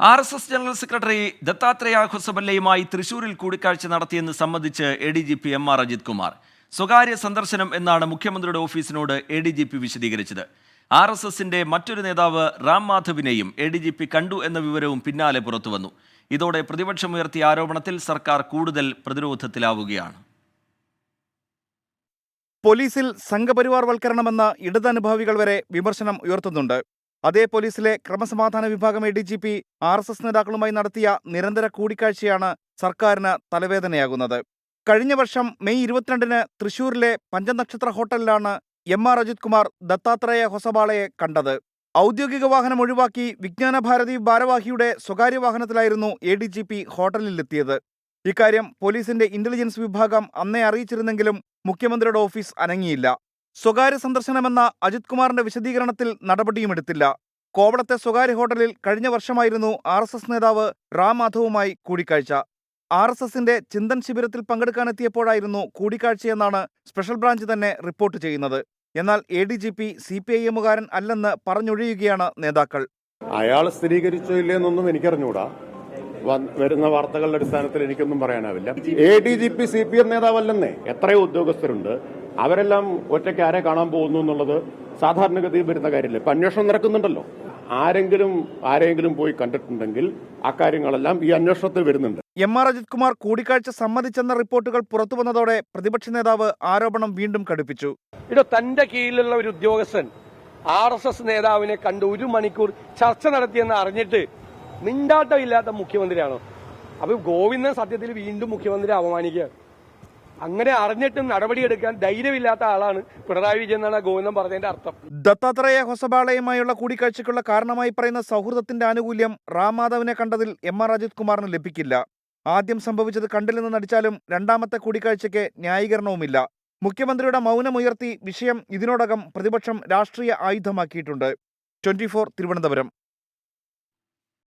RSS general secretary Dattatreya ഹൊസബല്ലയുമായി തൃശൂരിൽ കൂടിക്കാഴ്ച നടത്തിയെന്ന് സംബന്ധിച്ച് എ.ഡി.ജി.പി എം.ആർ. അജിത് കുമാർ. സ്വകാര്യ സന്ദർശനം എന്നാണ് മുഖ്യമന്ത്രിയുടെ ഓഫീസിനോട് എ.ഡി.ജി.പി വിശദീകരിച്ചത്. ആർ.എസ്.എസിന്റെ മറ്റൊരു നേതാവ് റാം മാധവിനെയും എ.ഡി.ജി.പി കണ്ടു എന്ന വിവരവും പിന്നാലെ പുറത്തുവന്നു. ഇതോടെ പ്രതിപക്ഷമുയർത്തിയ ആരോപണത്തിൽ സർക്കാർ കൂടുതൽ പ്രതിരോധത്തിലാവുകയാണ്. പോലീസിൽ സംഘപരിവാർവൽക്കരണമെന്ന ഇടതനുഭാവികൾ വരെ വിമർശനം ഉയർത്തുന്നുണ്ട്. അതേ പോലീസിലെ ക്രമസമാധാന വിഭാഗം എ.ഡി.ജി.പി ആർ.എസ്.എസ് നേതാക്കളുമായി നടത്തിയ നിരന്തര കൂടിക്കാഴ്ചയാണ് സർക്കാരിന് തലവേദനയാകുന്നത്. കഴിഞ്ഞ വർഷം മെയ് 22-ന് തൃശൂരിലെ പഞ്ചനക്ഷത്ര ഹോട്ടലിലാണ് എം.ആർ. അജിത് കുമാർ ദത്താത്രേയ ഹൊസബാളയെ കണ്ടത്. ഔദ്യോഗിക വാഹനം ഒഴിവാക്കി വിജ്ഞാനഭാരതി ഭാരവാഹിയുടെ സ്വകാര്യ വാഹനത്തിലായിരുന്നു എ.ഡി.ജി.പി ഹോട്ടലിലെത്തിയത്. ഇക്കാര്യം പോലീസിന്റെ ഇന്റലിജൻസ് വിഭാഗം അന്നേ അറിയിച്ചിരുന്നെങ്കിലും മുഖ്യമന്ത്രിയുടെ ഓഫീസ് അനങ്ങിയില്ല. സ്വകാര്യ സന്ദർശനമെന്ന അജിത് കുമാറിന്റെ വിശദീകരണത്തിൽ നടപടിയുമെടുത്തില്ല. കോവളത്തെ സ്വകാര്യ ഹോട്ടലിൽ കഴിഞ്ഞ വർഷമായിരുന്നു ആർ.എസ്.എസ് നേതാവ് റാം മാധവുമായി കൂടിക്കാഴ്ച. ആർ.എസ്.എസിന്റെ ചിന്തൻ ശിബിരത്തിൽ പങ്കെടുക്കാനെത്തിയപ്പോഴായിരുന്നു കൂടിക്കാഴ്ചയെന്നാണ് സ്പെഷ്യൽ ബ്രാഞ്ച് തന്നെ റിപ്പോർട്ട് ചെയ്യുന്നത്. എന്നാൽ എ.ഡി.ജി.പി CPIM-കാരൻ അല്ലെന്ന് പറഞ്ഞൊഴിയുകയാണ് നേതാക്കൾ. അയാൾ സ്ഥിരീകരിച്ചോ ഇല്ലെന്നൊന്നും എനിക്കറിഞ്ഞൂടാ. വരുന്ന വാർത്തകളുടെ അടിസ്ഥാനത്തിൽ എനിക്കൊന്നും പറയാനാവില്ല. എ.ഡി.ജി.പി CPM നേതാവല്ലെന്നേ. എത്രയോ ഉദ്യോഗസ്ഥരുണ്ട്. അവരെല്ലാം ഒറ്റയ്ക്ക് ആരെ കാണാൻ പോകുന്നു എന്നുള്ളത് സാധാരണഗതിയിൽ വരുന്ന കാര്യമില്ല. ഇപ്പൊ അന്വേഷണം നടക്കുന്നുണ്ടല്ലോ. ആരെങ്കിലും പോയി കണ്ടിട്ടുണ്ടെങ്കിൽ അക്കാര്യങ്ങളെല്ലാം ഈ അന്വേഷണത്തിൽ വരുന്നുണ്ട്. എം.ആർ. അജിത് കുമാർ കൂടിക്കാഴ്ച സമ്മതിച്ചെന്ന റിപ്പോർട്ടുകൾ പുറത്തുവന്നതോടെ പ്രതിപക്ഷ നേതാവ് ആരോപണം വീണ്ടും കടുപ്പിച്ചു. തന്റെ കീഴിലുള്ള ഒരു ഉദ്യോഗസ്ഥൻ ആർ.എസ്.എസ് നേതാവിനെ കണ്ട് 1 മണിക്കൂർ ചർച്ച നടത്തിയെന്ന് അറിഞ്ഞിട്ട് മിണ്ടാട്ടമില്ലാത്ത മുഖ്യമന്ത്രിയാണോ? അപ്പൊ ഗോവിന്ദൻ സത്യത്തിൽ വീണ്ടും മുഖ്യമന്ത്രി അപമാനിക്കുക. അങ്ങനെ അറിഞ്ഞിട്ടും നടപടിയെടുക്കാൻ ധൈര്യമില്ലാത്ത ആളാണ് പിണറായി വിജയൻ എന്നാണ് ഗോവിന്ദൻ പറഞ്ഞതിന്റെ അർത്ഥം. ദത്താത്രേയ ഹൊസബാളയുമായുള്ള കൂടിക്കാഴ്ചയ്ക്കുള്ള കാരണമായി പറയുന്ന സൗഹൃദത്തിന്റെ ആനുകൂല്യം റാം മാധവിനെ കണ്ടതിൽ എം.ആർ. അജിത് കുമാറിന് ലഭിക്കില്ല. ആദ്യം സംഭവിച്ചത് കണ്ടില്ലെന്ന് നടിച്ചാലും രണ്ടാമത്തെ കൂടിക്കാഴ്ചയ്ക്ക് ന്യായീകരണവുമില്ല. മുഖ്യമന്ത്രിയുടെ മൗനമുയർത്തി വിഷയം ഇതിനോടകം പ്രതിപക്ഷം രാഷ്ട്രീയ ആയുധമാക്കിയിട്ടുണ്ട്. 24 തിരുവനന്തപുരം.